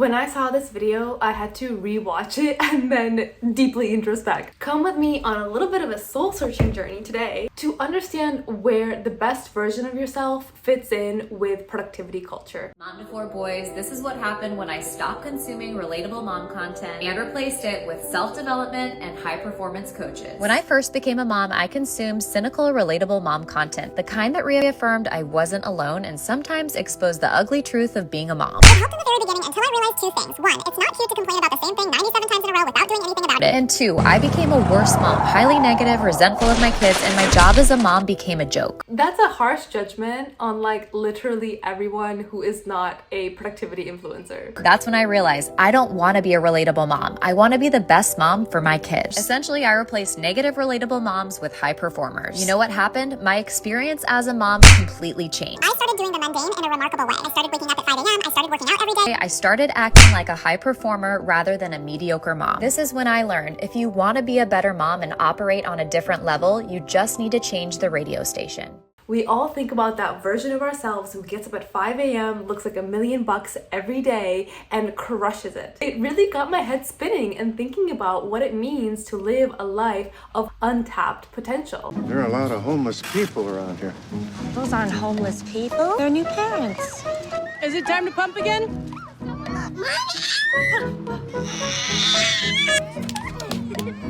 When I saw this video, I had to rewatch it and then deeply introspect. Come with me on a little bit of a soul-searching journey today to understand where the best version of yourself fits in with productivity culture. Mom to 4 boys, this is what happened when I stopped consuming relatable mom content and replaced it with self-development and high-performance coaches. When I first became a mom, I consumed cynical, relatable mom content, the kind that reaffirmed I wasn't alone and sometimes exposed the ugly truth of being a mom. It helped in the very beginning until I realized 2 things. 1, it's not cute to complain about the same thing 97 times in a row without doing anything about it. And 2, I became a worse mom, highly negative, resentful of my kids, and my job as a mom became a joke. That's a harsh judgment on like literally everyone who is not a productivity influencer. That's when I realized I don't want to be a relatable mom. I want to be the best mom for my kids. Essentially, I replaced negative relatable moms with high performers. You know what happened? My experience as a mom completely changed. I started doing the mundane in a remarkable way. I started waking up at 5 a.m. I started working out every day. I started acting like a high performer rather than a mediocre mom. This is when I learned if you want to be a better mom and operate on a different level, you just need to change the radio station. We all think about that version of ourselves who gets up at 5 a.m., looks like $1 million every day, and crushes it. It really got my head spinning and thinking about what it means to live a life of untapped potential. There are a lot of homeless people around here. Those aren't homeless people. They're new parents. Is it time to pump again?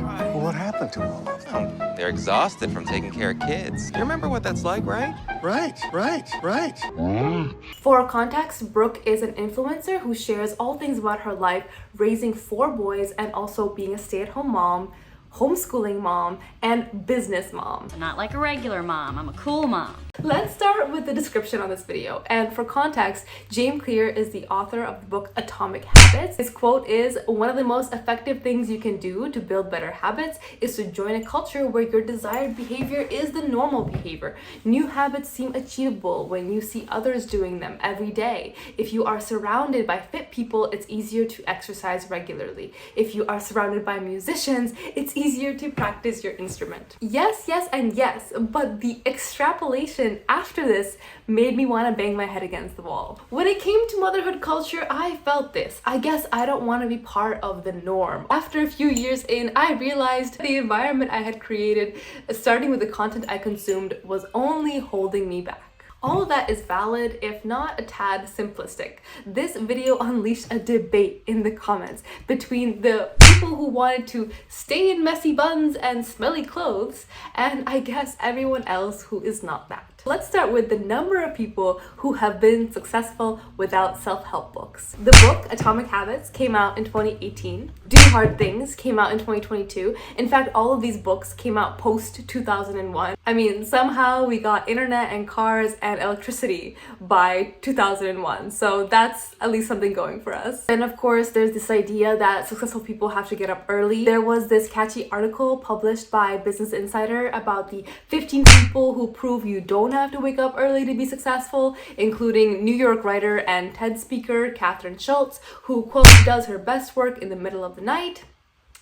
Well, what happened to them? Oh, they're exhausted from taking care of kids. You remember what that's like, right? Right. For context, Brooke is an influencer who shares all things about her life, raising 4 boys and also being a stay-at-home mom, homeschooling mom, and business mom. I'm not like a regular mom, I'm a cool mom. Let's start with the description on this video. And for context, James Clear is the author of the book Atomic Habits. His quote is, "One of the most effective things you can do to build better habits is to join a culture where your desired behavior is the normal behavior. New habits seem achievable when you see others doing them every day. If you are surrounded by fit people, it's easier to exercise regularly. If you are surrounded by musicians, it's easier to practice your instrument." Yes, and yes, but the extrapolation after this made me want to bang my head against the wall. When it came to motherhood culture, I felt this. I guess I don't want to be part of the norm. After a few years in, I realized the environment I had created, starting with the content I consumed, was only holding me back. All of that is valid, if not a tad simplistic. This video unleashed a debate in the comments between the people who wanted to stay in messy buns and smelly clothes, and I guess everyone else who is not that. Let's start with the number of people who have been successful without self-help books. The book Atomic Habits came out in 2018. Do Hard Things came out in 2022. In fact, all of these books came out post 2001. I mean, somehow we got internet and cars and electricity by 2001. So that's at least something going for us. And of course, there's this idea that successful people have to get up early. There was this catchy article published by Business Insider about the 15 people who prove you don't have to wake up early to be successful, including New York writer and TED speaker Catherine Schultz, who, quote, does her best work in the middle of the night,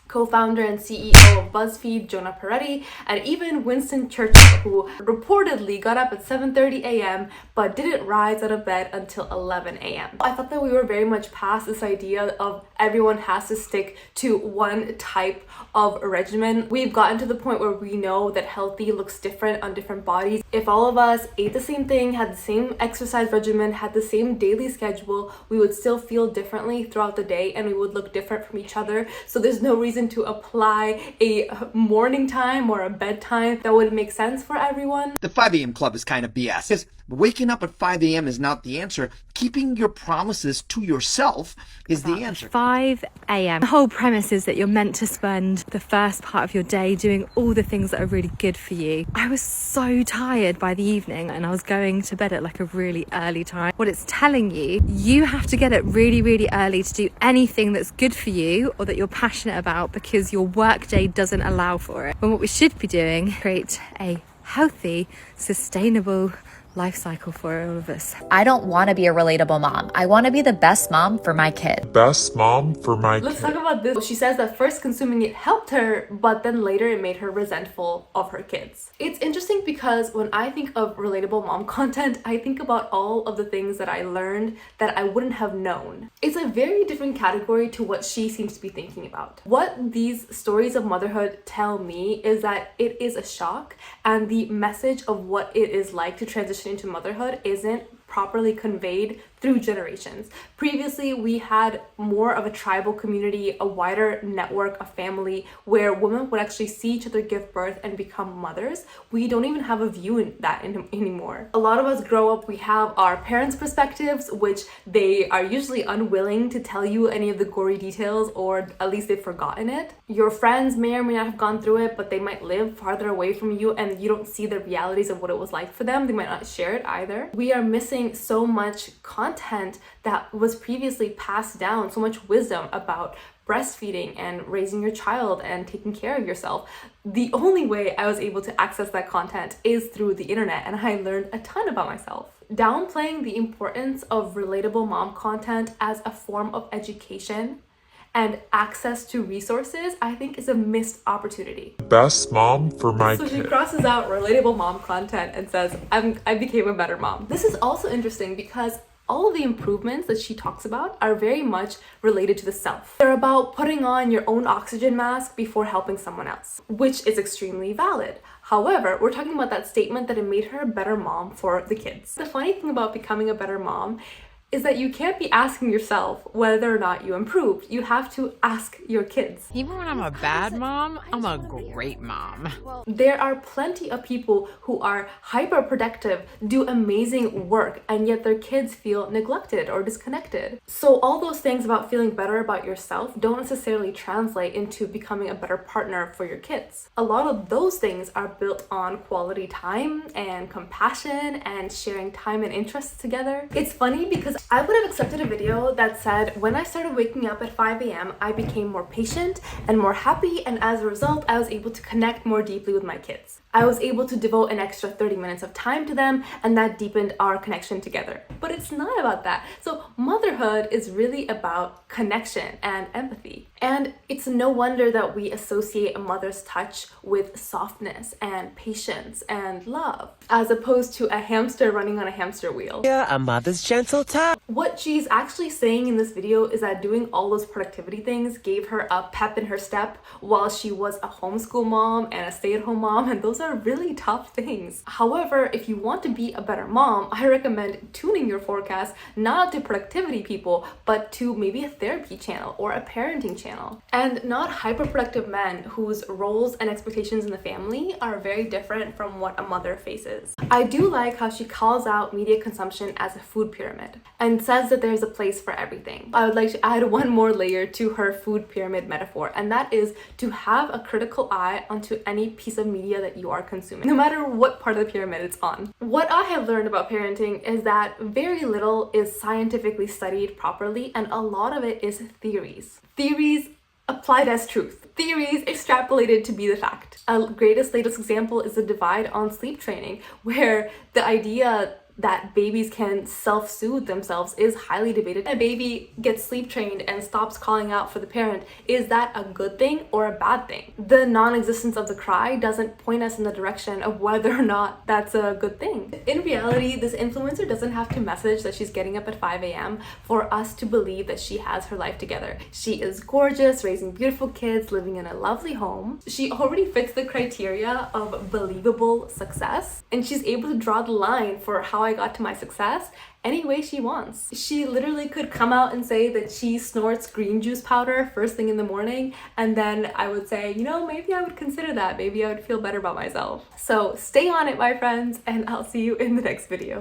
co-founder and CEO of BuzzFeed, Jonah Peretti, and even Winston Churchill, who reportedly got up at 7:30 a.m. but didn't rise out of bed until 11 a.m. I thought that we were very much past this idea of everyone has to stick to one type of regimen. We've gotten to the point where we know that healthy looks different on different bodies. If all of us ate the same thing, had the same exercise regimen, had the same daily schedule, we would still feel differently throughout the day and we would look different from each other. So there's no reason to apply a morning time or a bedtime that would make sense for everyone. The 5 a.m. club is kind of BS. Because waking up at 5 a.m. is not the answer. Keeping your promises to yourself is the answer. 5 a.m. The whole premise is that you're meant to spend the first part of your day doing all the things that are really good for you. I was so tired by the evening and I was going to bed at like a really early time. What it's telling you, you have to get up really, really early to do anything that's good for you or that you're passionate about because your work day doesn't allow for it. When what we should be doing, create a healthy, sustainable life cycle for all of us. I don't want to be a relatable mom. I want to be the best mom for my kid. Best mom for my Let's kid. talk about this. She says that first consuming it helped her, but then later it made her resentful of her kids. It's interesting because when I think of relatable mom content, I think about all of the things that I learned that I wouldn't have known. It's a very different category to what she seems to be thinking about. What these stories of motherhood tell me is that it is a shock, and the message of what it is like to transition into motherhood isn't properly conveyed through generations. Previously, we had more of a tribal community, a wider network of family where women would actually see each other give birth and become mothers. We don't even have a view in that anymore. A lot of us grow up, we have our parents' perspectives, which they are usually unwilling to tell you any of the gory details, or at least they've forgotten it. Your friends may or may not have gone through it, but they might live farther away from you and you don't see the realities of what it was like for them. They might not share it either. We are missing so much content that was previously passed down, so much wisdom about breastfeeding and raising your child and taking care of yourself. The only way I was able to access that content is through the internet, and I learned a ton about myself. Downplaying the importance of relatable mom content as a form of education and access to resources, I think, is a missed opportunity. Best mom for my So she kid. crosses out relatable mom content and says, I became a better mom. This is also interesting because all of the improvements that she talks about are very much related to the self. They're about putting on your own oxygen mask before helping someone else, which is extremely valid. However, we're talking about that statement that it made her a better mom for the kids. The funny thing about becoming a better mom is that you can't be asking yourself whether or not you improved. You have to ask your kids. Even when I'm a bad mom, I'm a great mom. There are plenty of people who are hyper productive, do amazing work, and yet their kids feel neglected or disconnected. So all those things about feeling better about yourself don't necessarily translate into becoming a better partner for your kids. A lot of those things are built on quality time and compassion and sharing time and interests together. It's funny because I would have accepted a video that said, when I started waking up at 5 a.m., I became more patient and more happy, and as a result, I was able to connect more deeply with my kids. I was able to devote an extra 30 minutes of time to them, and that deepened our connection together. But it's not about that. So motherhood is really about connection and empathy. And it's no wonder that we associate a mother's touch with softness and patience and love, as opposed to a hamster running on a hamster wheel. Yeah, a mother's gentle touch. What she's actually saying in this video is that doing all those productivity things gave her a pep in her step while she was a homeschool mom and a stay-at-home mom, and those are really tough things. However, if you want to be a better mom, I recommend tuning your forecast not to productivity people, but to maybe a therapy channel or a parenting channel. And not hyperproductive men whose roles and expectations in the family are very different from what a mother faces. I do like how she calls out media consumption as a food pyramid and says that there's a place for everything. I would like to add one more layer to her food pyramid metaphor, and that is to have a critical eye onto any piece of media that you are consuming, no matter what part of the pyramid it's on. What I have learned about parenting is that very little is scientifically studied properly, and a lot of it is theories. Theories applied as truth. Theories extrapolated to be the fact. A latest example is the divide on sleep training, where the idea that babies can self-soothe themselves is highly debated. A baby gets sleep trained and stops calling out for the parent. Is that a good thing or a bad thing? The non-existence of the cry doesn't point us in the direction of whether or not that's a good thing. In reality, this influencer doesn't have to message that she's getting up at 5 a.m. for us to believe that she has her life together. She is gorgeous, raising beautiful kids, living in a lovely home. She already fits the criteria of believable success, and she's able to draw the line for how I got to my success any way she wants. She literally could come out and say that she snorts green juice powder first thing in the morning, and then I would say, you know, maybe I would consider that. Maybe I would feel better about myself. So stay on it, my friends, and I'll see you in the next video.